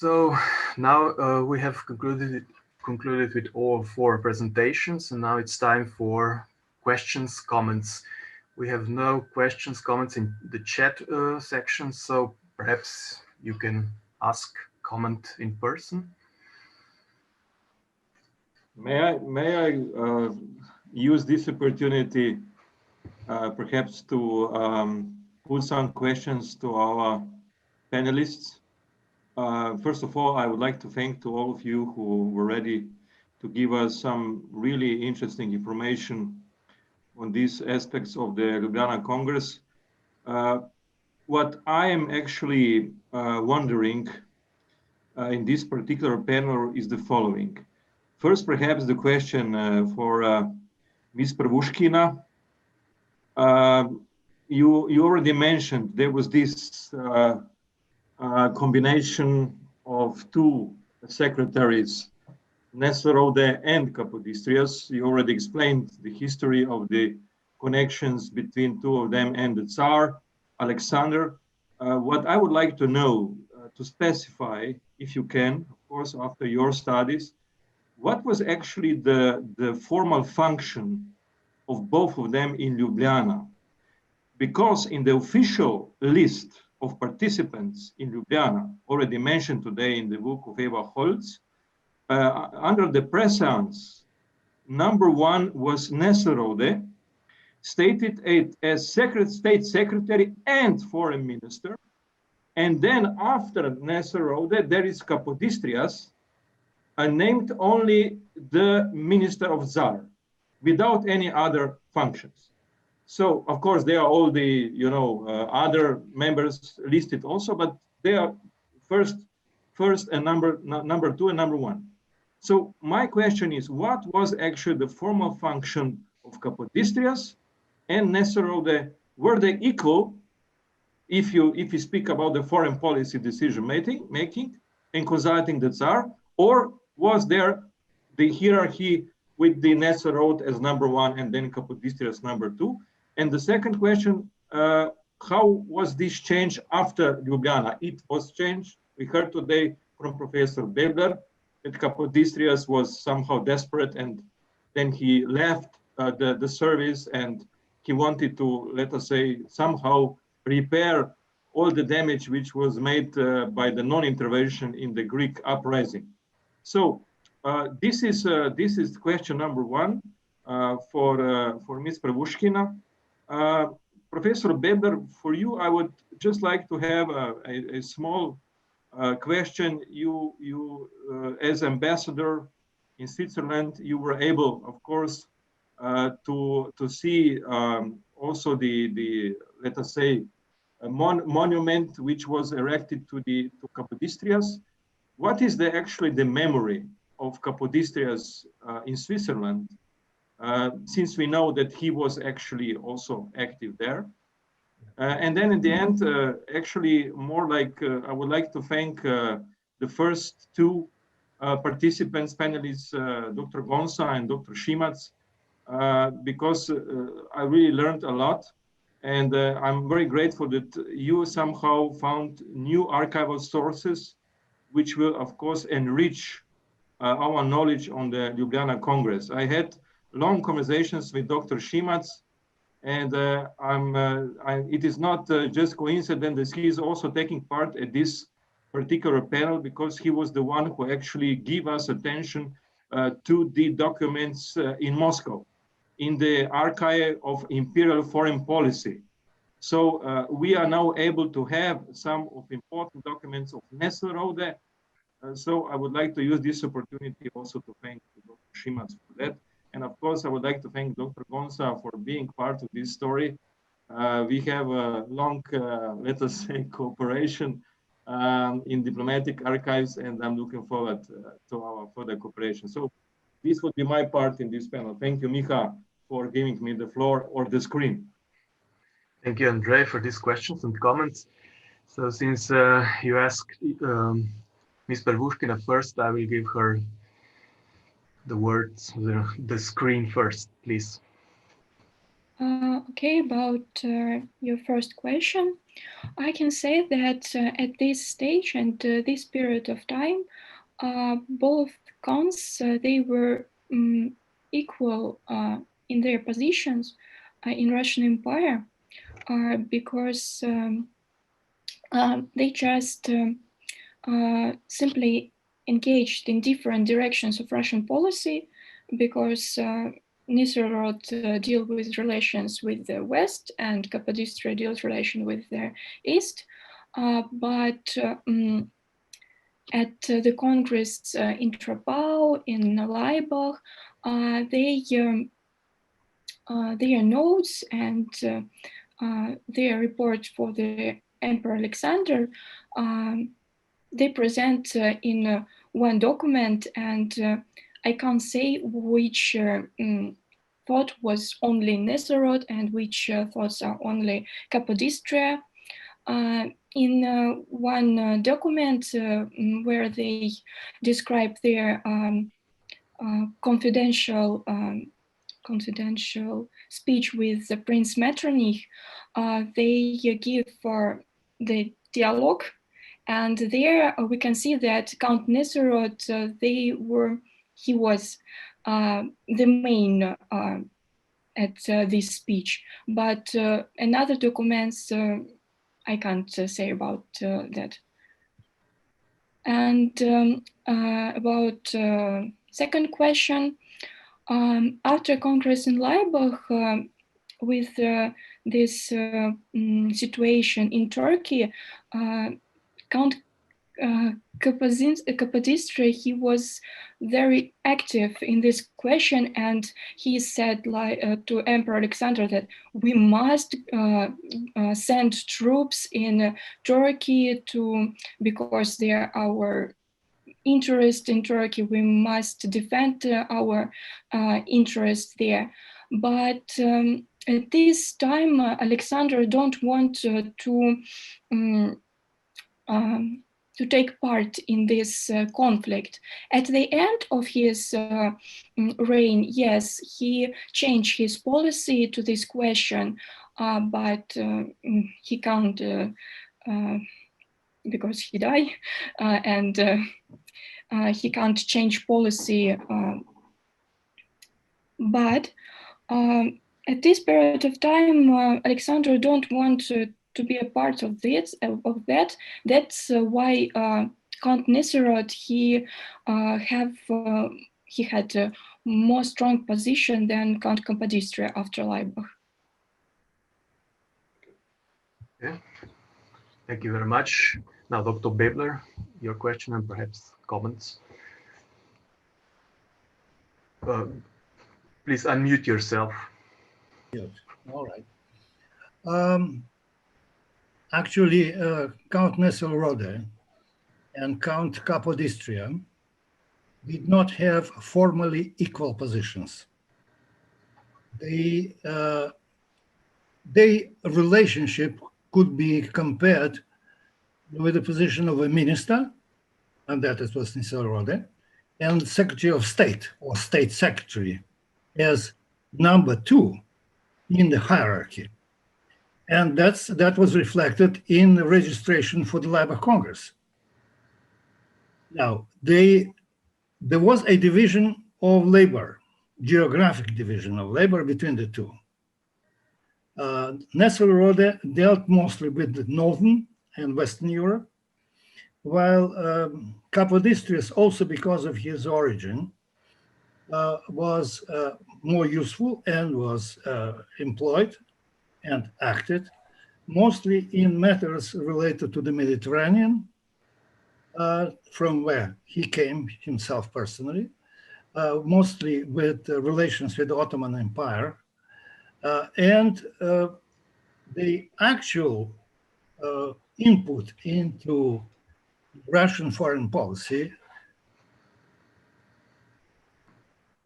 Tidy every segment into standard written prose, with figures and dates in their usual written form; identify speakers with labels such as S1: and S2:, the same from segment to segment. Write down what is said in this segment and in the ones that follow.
S1: So now we have concluded with all four presentations, and now it's time for questions, comments. We have no questions, comments in the chat section, so perhaps you can ask, comment in person.
S2: May I use this opportunity perhaps to put some questions to our panelists? First of all, I would like to thank to all of you who were ready to give us some really interesting information on these aspects of the Ljubljana Congress. What I am actually wondering in this particular panel is the following. First, perhaps the question for Ms. Pervushkina. You already mentioned there was this combination of two secretaries, Nesserode and Kapodistrias. You already explained the history of the connections between two of them and the Tsar, Alexander. What I would like to know, to specify, if you can, of course, after your studies, what was actually the formal function of both of them in Ljubljana? Because in the official list of participants in Ljubljana, already mentioned today in the book of Eva Holz, under the presence, number one was Nesserode, stated as state secretary and foreign minister. And then after Nesserode, there is Kapodistrias, named only the minister of Tsar, without any other functions. So, of course, there are all the, other members listed also, but they are first and number two and number one. So my question is, what was actually the formal function of Kapodistrias and Nesserode? Were they equal if you speak about the foreign policy decision making and consulting the Tsar, or was there the hierarchy with the Nesserode as number one and then Kapodistrias number two? And the second question, how was this changed after Ljubljana? It was changed. We heard today from Professor Bebler that Kapodistrias was somehow desperate, and then he left the service, and he wanted to, let us say, somehow repair all the damage which was made by the non-intervention in the Greek uprising. So this is question number one for Ms. Pervushkina. Professor Bebler, for you, I would just like to have a small question. You as ambassador in Switzerland, you were able, of course, to see also the let us say, a monument which was erected to Kapodistrias. What is actually the memory of Kapodistrias in Switzerland? Since we know that he was actually also active there. And then in the end, actually more like, I would like to thank the first two participants, panelists, Dr. Gonsa and Dr. Šimac, because I really learned a lot. And I'm very grateful that you somehow found new archival sources, which will, of course, enrich our knowledge on the Ljubljana Congress. I had long conversations with Dr. Šimac, and it is not just coincidence that he is also taking part at this particular panel, because he was the one who actually gave us attention to the documents in Moscow, in the archive of imperial foreign policy. So we are now able to have some of important documents of Nesserode. So I would like to use this opportunity also to thank Dr. Šimac for that. And of course, I would like to thank Dr. Gonsa for being part of this story. We have a long, let us say, cooperation in diplomatic archives, and I'm looking forward to our further cooperation. So this would be my part in this panel. Thank you, Micha, for giving me the floor or the screen.
S1: Thank you, Andrei, for these questions and comments. So since you asked Ms. Pervushkina first, I will give her the words, the screen first, please.
S3: Okay, about your first question, I can say that at this stage and this period of time, both cons they were equal in their positions in Russian Empire because they just simply engaged in different directions of Russian policy because Nisarod deal with relations with the West and Capodistria deals relation with the East. But at the Congress in Trapau, in Laibach, their notes and their report for the Emperor Alexander they present in one document, and I can't say which thought was only Nesserod and which thoughts are only Capodistria. In one document where they describe their confidential speech with the Prince Metternich, they give the dialogue, and there we can see that Count Nesserod, he was the main at this speech, but another documents I can't say about that. And about second question, after Congress in Laibach, with this situation in Turkey, Count Capodistria, he was very active in this question, and he said to Emperor Alexander that we must send troops in Turkey because they are our interest in Turkey. We must defend our interest there. But at this time, Alexander don't want to take part in this conflict. At the end of his reign, yes, he changed his policy to this question, but he can't because he died, and he can't change policy. But at this period of time, Alexander don't want to be a part of this of that. That's why Count Nisserod he had a more strong position than Count Capodistria after Laibach.
S1: Yeah. Thank you very much. Now, Dr. Bebler, your question and perhaps comments. Please unmute yourself.
S4: All right. Actually, Count Nesselrode and Count Capodistria did not have formally equal positions. Their relationship could be compared with the position of a minister, and that it was Nesselrode, and Secretary of State or State Secretary as number two in the hierarchy. And that was reflected in the registration for the Labour Congress. Now, there was a division of labor, geographic division of labor between the two. Nesselrode dealt mostly with the Northern and Western Europe, while Capodistrias, also because of his origin, was more useful and was employed and acted mostly in matters related to the Mediterranean, from where he came himself personally, mostly with relations with the Ottoman Empire, and the actual input into Russian foreign policy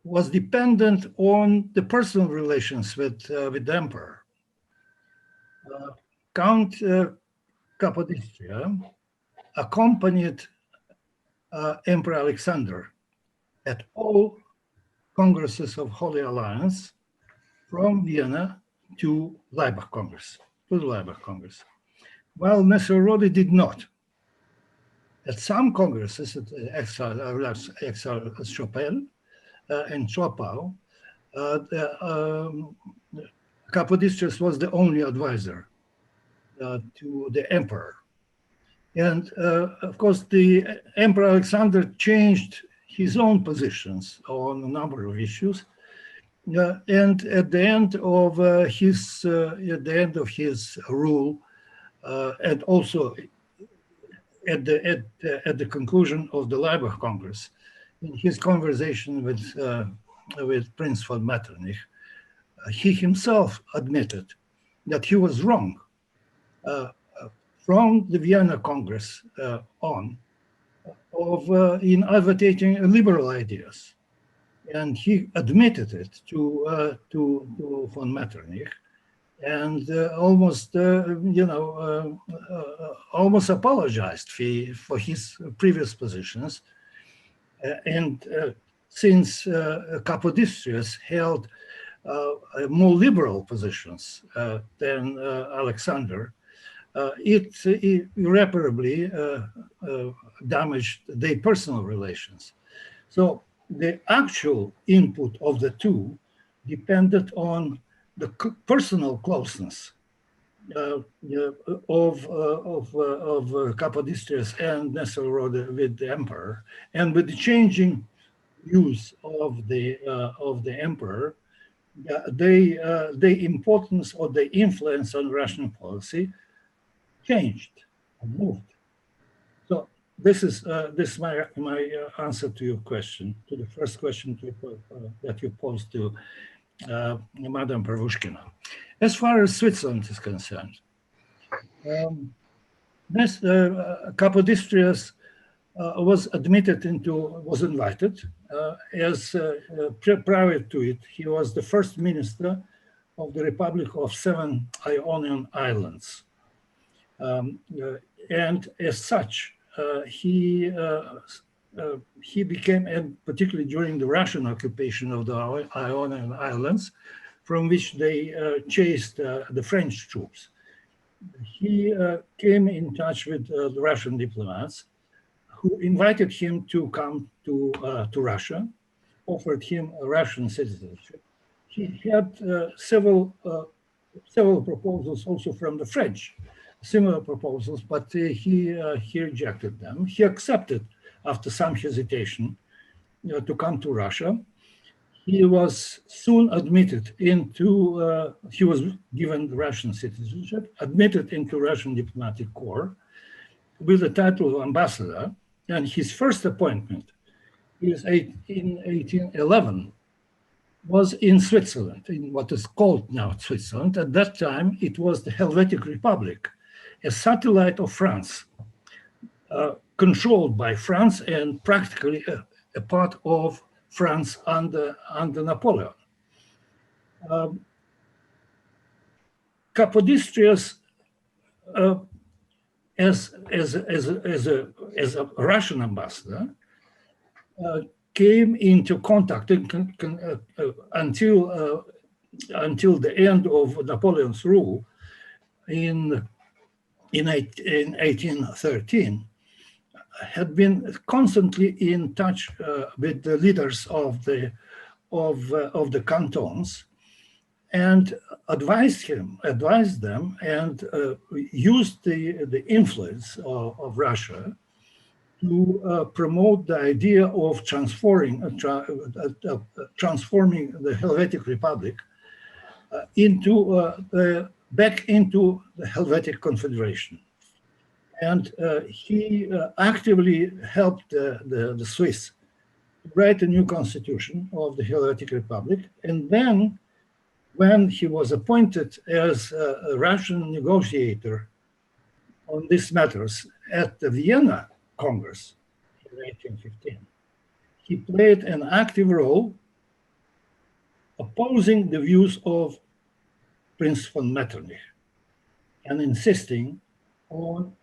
S4: was dependent on the personal relations with the emperor. Count Capodistria accompanied Emperor Alexander at all congresses of Holy Alliance from Vienna to Laibach Congress, to the Laibach Congress, while Nesselrode did not. At some congresses, at Aix-la-Chapelle and Troppau, Capodistrias was the only advisor to the emperor. And of course, the Emperor Alexander changed his own positions on a number of issues. And at the end of his rule, and also at the conclusion of the Laibach Congress, in his conversation with Prince von Metternich, he himself admitted that he was wrong from the Vienna Congress on in advocating liberal ideas, and he admitted it to von Metternich, and almost apologized for his previous positions, and since Capodistrias held more liberal positions than Alexander, it irreparably damaged their personal relations. So the actual input of the two depended on the personal closeness of Capodistrias and Nesselrode with the emperor, and with the changing views of the emperor, the importance or the influence on Russian policy changed and moved. So this is my answer to your question, to the first question that you posed to Madam Pervushkina. As far as Switzerland is concerned, Capodistrias was invited as prior to it, he was the first minister of the Republic of Seven Ionian Islands. And as such, he became, and particularly during the Russian occupation of the Ionian Islands, from which they chased the French troops. He came in touch with the Russian diplomats, who invited him to come to Russia, offered him a Russian citizenship. He had several proposals also from the French, similar proposals, but he rejected them. He accepted, after some hesitation, to come to Russia. He was soon admitted into, he was given Russian citizenship, admitted into Russian diplomatic corps with the title of ambassador, and his first appointment in 1811 was in Switzerland, in what is called now Switzerland. At that time, it was the Helvetic Republic, a satellite of France, controlled by France and practically a part of France under Napoleon. Capodistrias, as a Russian ambassador, came into contact until the end of Napoleon's rule in 1813, had been constantly in touch with the leaders of the cantons, and advised them, and used the influence of Russia to promote the idea of transforming the Helvetic Republic back into the Helvetic Confederation. And he actively helped the Swiss write a new constitution of the Helvetic Republic. And then, when he was appointed as a Russian negotiator on these matters at the Vienna Congress in 1815, he played an active role opposing the views of Prince von Metternich and insisting on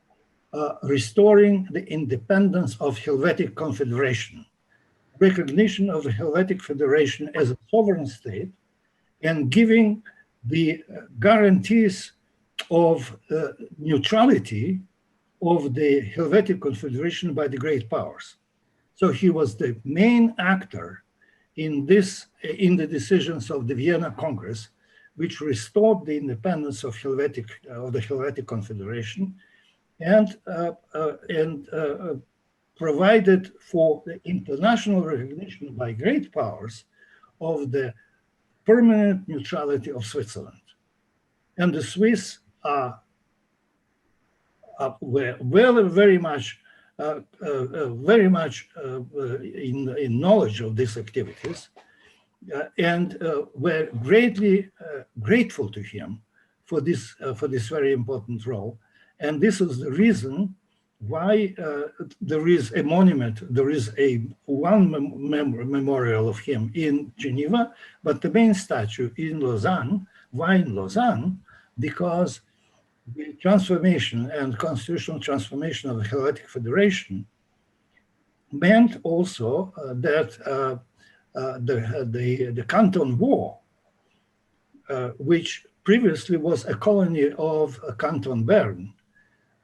S4: restoring the independence of Helvetic Confederation, recognition of the Helvetic Federation as a sovereign state, and giving the guarantees of neutrality of the Helvetic Confederation by the great powers. So he was the main actor in the decisions of the Vienna Congress, which restored the independence of the Helvetic Confederation, and provided for the international recognition by great powers of the permanent neutrality of Switzerland. And the Swiss were very much in knowledge of these activities, and were greatly grateful to him for this very important role. And this is the reason why there is a monument, there is one memorial of him in Geneva, but the main statue in Lausanne. Why in Lausanne? Because the transformation and constitutional transformation of the Helvetic Federation meant also that the Canton War, which previously was a colony of Canton Bern,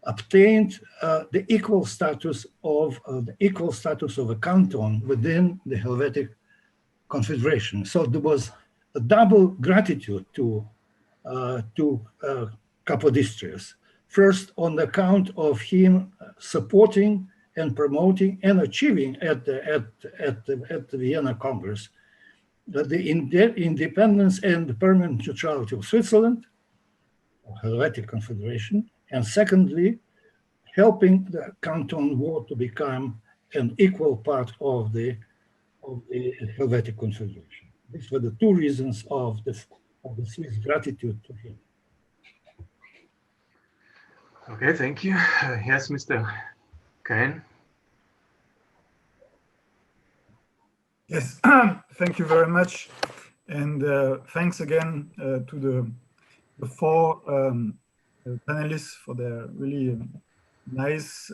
S4: obtained the equal status of a canton within the Helvetic Confederation. So there was a double gratitude to Capodistrias. First, on account of him supporting and promoting and achieving at the Vienna Congress the independence and the permanent neutrality of Switzerland, or Helvetic Confederation, and secondly, helping the Canton War to become an equal part of the Helvetic Confederation. These were the two reasons of the Swiss gratitude to him.
S1: Okay, thank you. Yes, Mr. Cain.
S5: Yes, thank you very much. And thanks again to the four panelists for their really nice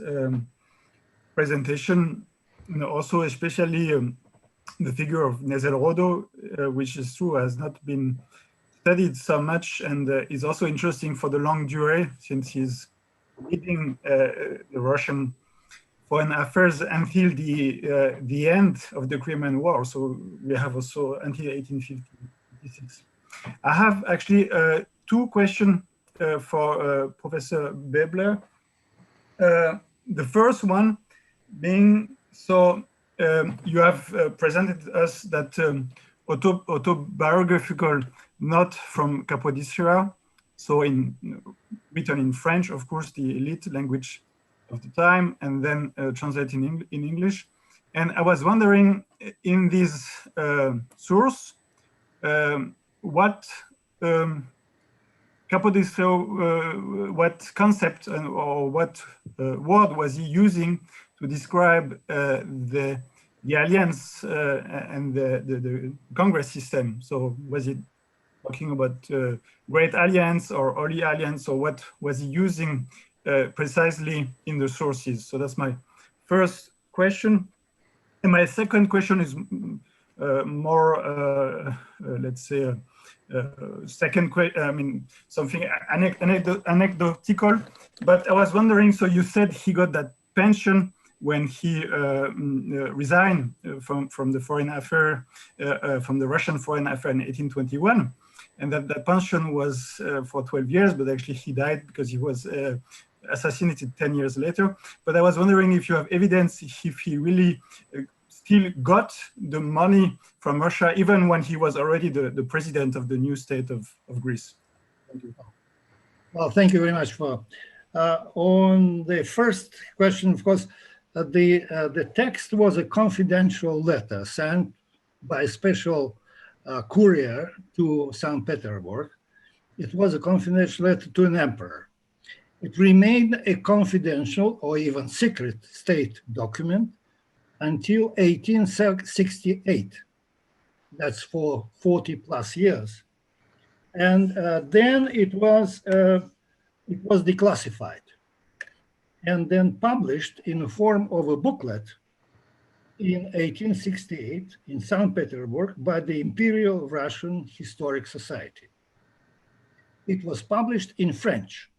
S5: presentation. And also especially the figure of Nesselrode, which is true, has not been studied so much, and is also interesting for the long durée, since he's leading the Russian foreign affairs until the end of the Crimean War. So we have also until 1856. I have actually two questions for Professor Bebler. The first one being, so you have presented us that autobiographical note from Capodistria, so written in French, of course, the elite language of the time, and then translated in English. And I was wondering, in this source, what Capodistria, what concept or what word was he using to describe the alliance and the Congress system? So was it talking about Great Alliance or Holy Alliance, or what was he using precisely in the sources? So that's my first question. And my second question is more, let's say, second question, I mean, something anecdotal, but I was wondering, so you said he got that pension when he resigned from the foreign affair, from the Russian foreign affair in 1821, and that the pension was for 12 years, but actually he died because he was assassinated 10 years later. But I was wondering if you have evidence if he really still got the money from Russia, even when he was already the president of the new state of Greece. Thank you.
S4: Well, thank you very much for. On the first question, of course, the text was a confidential letter sent by a special courier to St. Petersburg. It was a confidential letter to an emperor. It remained a confidential or even secret state document until 1868. That's for 40 plus years. And then it was declassified and then published in the form of a booklet in 1868 in St. Petersburg by the Imperial Russian Historic Society. it was published in French.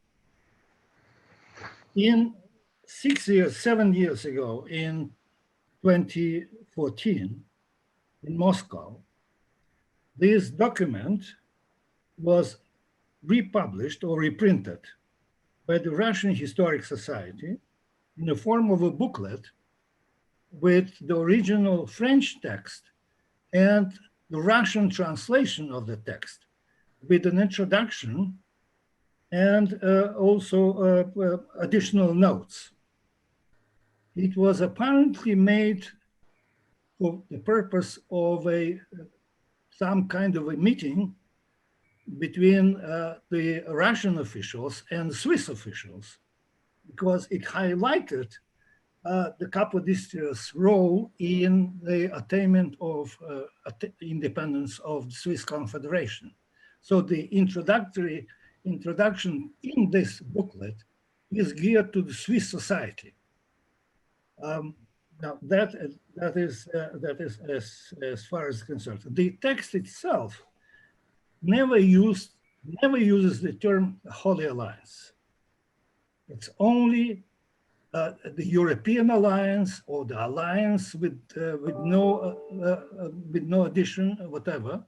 S4: In 7 years ago, in 2014, in Moscow, this document was republished or reprinted by the Russian Historic Society in the form of a booklet with the original French text and the Russian translation of the text, with an introduction and also additional notes. It was apparently made for the purpose of some kind of a meeting between the Russian officials and Swiss officials, because it highlighted the Capodistrias' role in the attainment of independence of the Swiss Confederation. So the introduction in this booklet is geared to the Swiss society. Now that is as far as concerned. The text itself never uses the term Holy Alliance. It's only the European alliance or the alliance with no addition, whatever.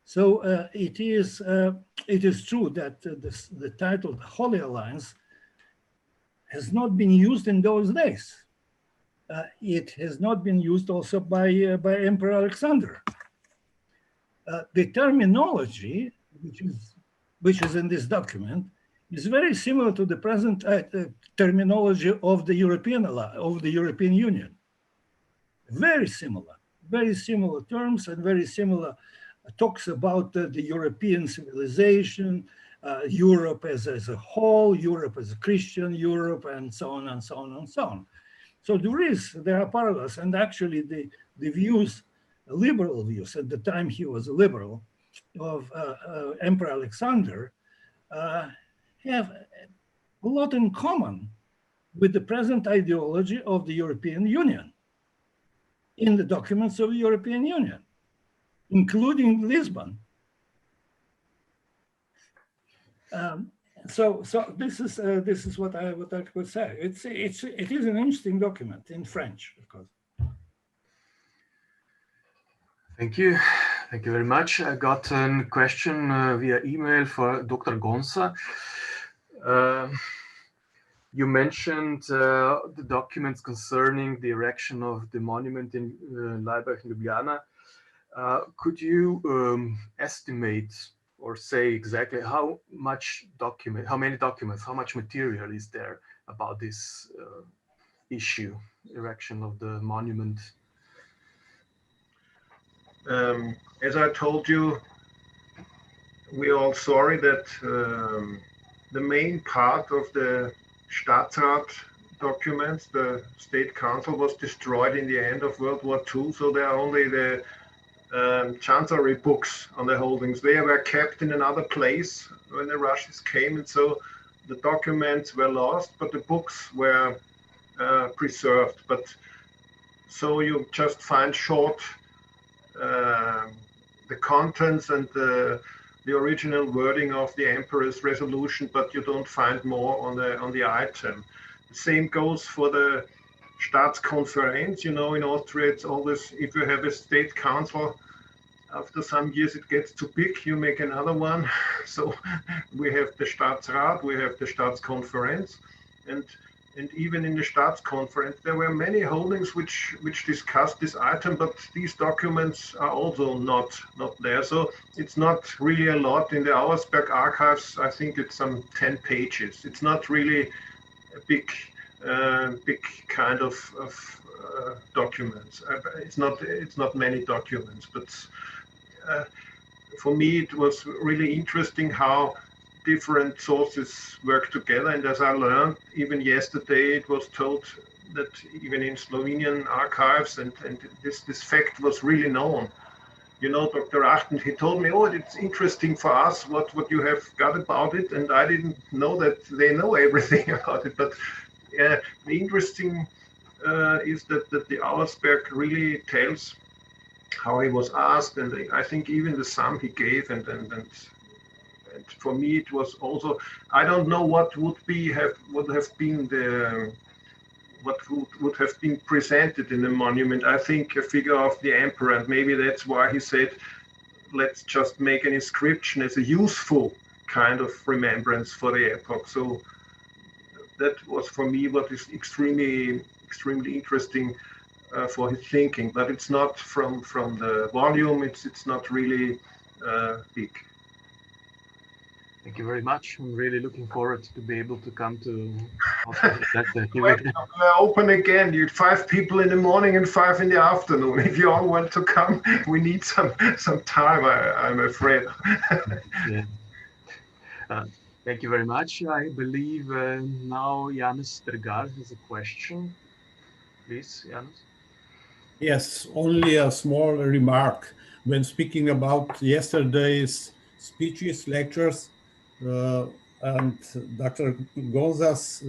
S4: So it is true that the title Holy Alliance has not been used in those days. It has not been used also by Emperor Alexander. The terminology, which is in this document, is very similar to the present terminology of the European Union. Very similar terms, and very similar talks about the European civilization, Europe as a whole, Europe as a Christian Europe, and so on and so on and so on. So there are parallels, and actually the views, liberal views at the time he was a liberal, of Emperor Alexander have a lot in common with the present ideology of the European Union in the documents of the European Union, including Lisbon. So this is what I could say. It is an interesting document in French, of course.
S1: Thank you very much. I got a question via email for Dr. Gonsa. You mentioned the documents concerning the erection of the monument in Laibach in Ljubljana. Could you estimate or say exactly how many documents, how much material is there about this issue, erection of the monument?
S6: As I told you, we're all sorry that the main part of the Staatsrat documents, the State Council, was destroyed in the end of World War II. So there are only the chancellery books on the holdings. They were kept in another place when the Russians came, and so the documents were lost, but the books were preserved. But so you just find short the contents and the original wording of the emperor's resolution, but you don't find more on the item. The same goes for the Staatskonferenz. You know, in Austria, it's always, if you have a state council, after some years it gets too big, you make another one. So we have the Staatsrat, we have the Staatskonferenz, and even in the Staatskonferenz, there were many holdings which discussed this item, but these documents are also not there. So it's not really a lot. In the Auersberg archives, I think it's some 10 pages. It's not really a big kind of documents. It's not many documents, but for me it was really interesting how different sources work together. And as I learned, even yesterday, it was told that even in Slovenian archives, and this fact was really known. You know, Dr. Achten, he told me, oh, it's interesting for us what you have got about it. And I didn't know that they know everything about it. But the interesting is that the Auersberg really tells how he was asked, and I think even the sum he gave, and And for me, it was also, I don't know what would have been the what would have been presented in the monument. I think a figure of the emperor, and maybe that's why he said, let's just make an inscription as a useful kind of remembrance for the epoch. So that was for me what is extremely interesting for his thinking. But it's not from the volume. It's not really big.
S1: Thank you very much. I'm really looking forward to be able to come to
S6: We're open again. You 5 people in the morning and 5 in the afternoon. If you all want to come, we need some time. I'm afraid.
S1: Yeah. Thank you very much. I believe now Janus Tergar has a question. Please, Janus.
S7: Yes, only a small remark. When speaking about yesterday's speeches, lectures, and Dr. Gonza's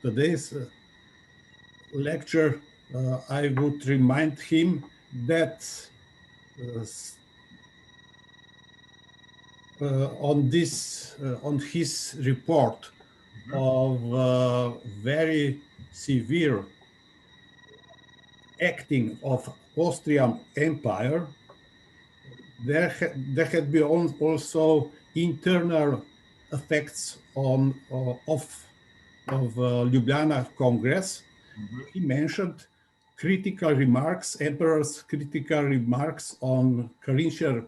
S7: today's lecture, I would remind him that on his report of very severe acting of Austrian Empire, there had been also internal effects of Ljubljana Congress. He mentioned critical remarks, emperor's critical remarks on Carinthian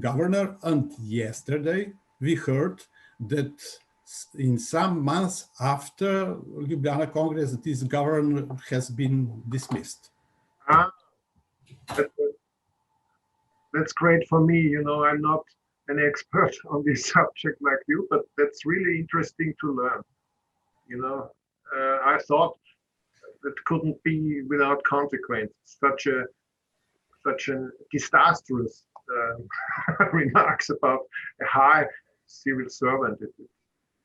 S7: governor, and yesterday we heard that in some months after Ljubljana Congress, this governor has been dismissed.
S6: That's great for me. You know, I'm not an expert on this subject like you, but that's really interesting to learn. You know, I thought that couldn't be without consequence. Such a disastrous remarks about a high civil servant.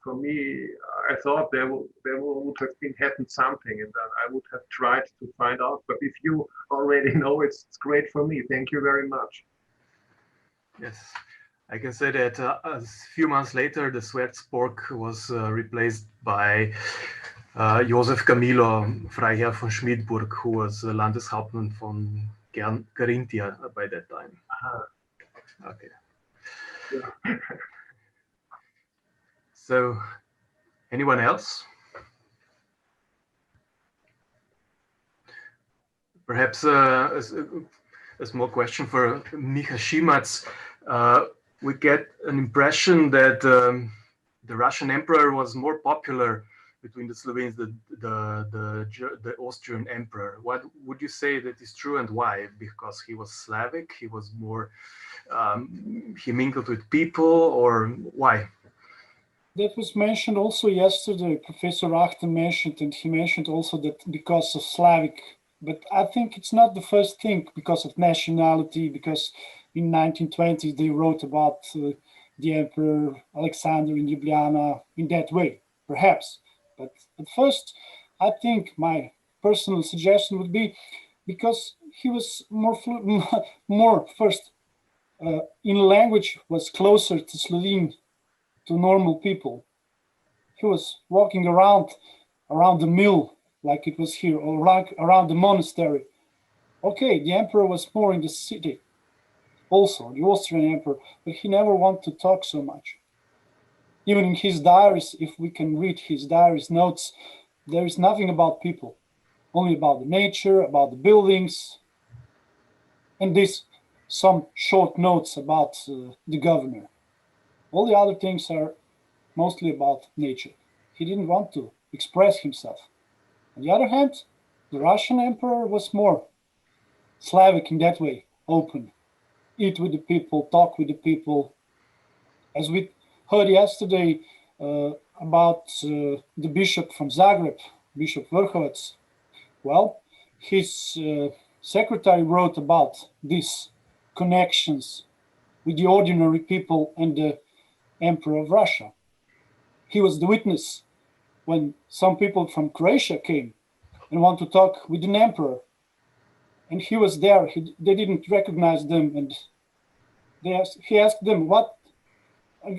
S6: For me, I thought there would have been happened something, and I would have tried to find out. But if you already know, it's great for me. Thank you very much.
S1: Yes, I can say that a few months later, the Schwarzburg was replaced by Josef Camilo Freiherr von Schmidburg, who was Landeshauptmann von Carinthia by that time. Okay.
S6: Yeah.
S1: So, anyone else? Perhaps a small question for Micha Šimac. We get an impression that the Russian emperor was more popular between the Slovenes than the Austrian emperor. What would you say that is true, and why? Because he was Slavic, he was more, he mingled with people, or why?
S8: That was mentioned also yesterday. Professor Rachter mentioned, and he mentioned also that because of Slavic. But I think it's not the first thing because of nationality, because in 1920s they wrote about the Emperor Alexander in Ljubljana in that way, perhaps. But at first, I think my personal suggestion would be because he was more first in language was closer to Slovene, to normal people. He was walking around the mill like it was here, or like around the monastery. Okay, the emperor was more in the city, also the Austrian emperor, but he never wanted to talk so much. Even in his diaries, if we can read his diaries notes, there is nothing about people, only about the nature, about the buildings, and some short notes about the governor. All the other things are mostly about nature. He didn't want to express himself. On the other hand, the Russian emperor was more Slavic in that way, open, eat with the people, talk with the people. As we heard yesterday about the bishop from Zagreb, Bishop Vrhovac, well, his secretary wrote about these connections with the ordinary people and the emperor of Russia. He was the witness when some people from Croatia came and want to talk with an emperor. And he was there. They didn't recognize them. And he asked them, what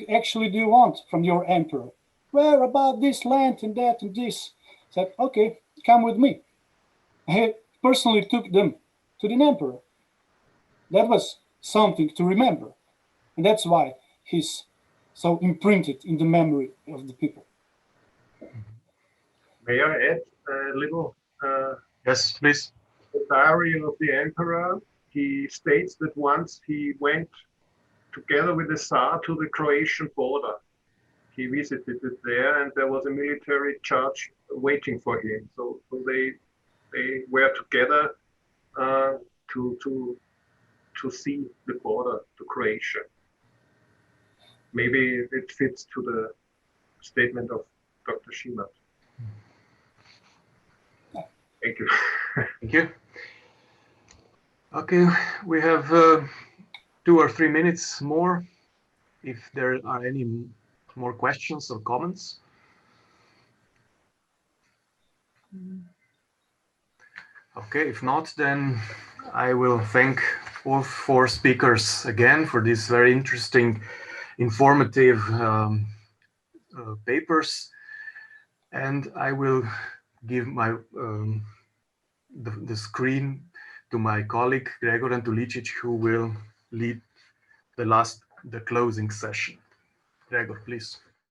S8: actually do you want from your emperor? Where about this land and that and this? Said, okay, come with me. I personally took them to the emperor. That was something to remember. And that's why he's so imprinted in the memory of the people.
S6: May I add a little?
S1: Yes, please.
S6: The diary of the emperor, he states that once he went together with the Tsar to the Croatian border. He visited it there, and there was a military charge waiting for him. So they were together to see the border to Croatia. Maybe it fits to the statement of Dr. Schimmert. Thank you.
S1: Thank you. Okay, we have 2 or 3 minutes more. If there are any more questions or comments. Okay, if not, then I will thank all 4 speakers again for these very interesting, informative papers. And I will give my the screen to my colleague Gregor Antulicic, who will lead the closing session. Gregor, please.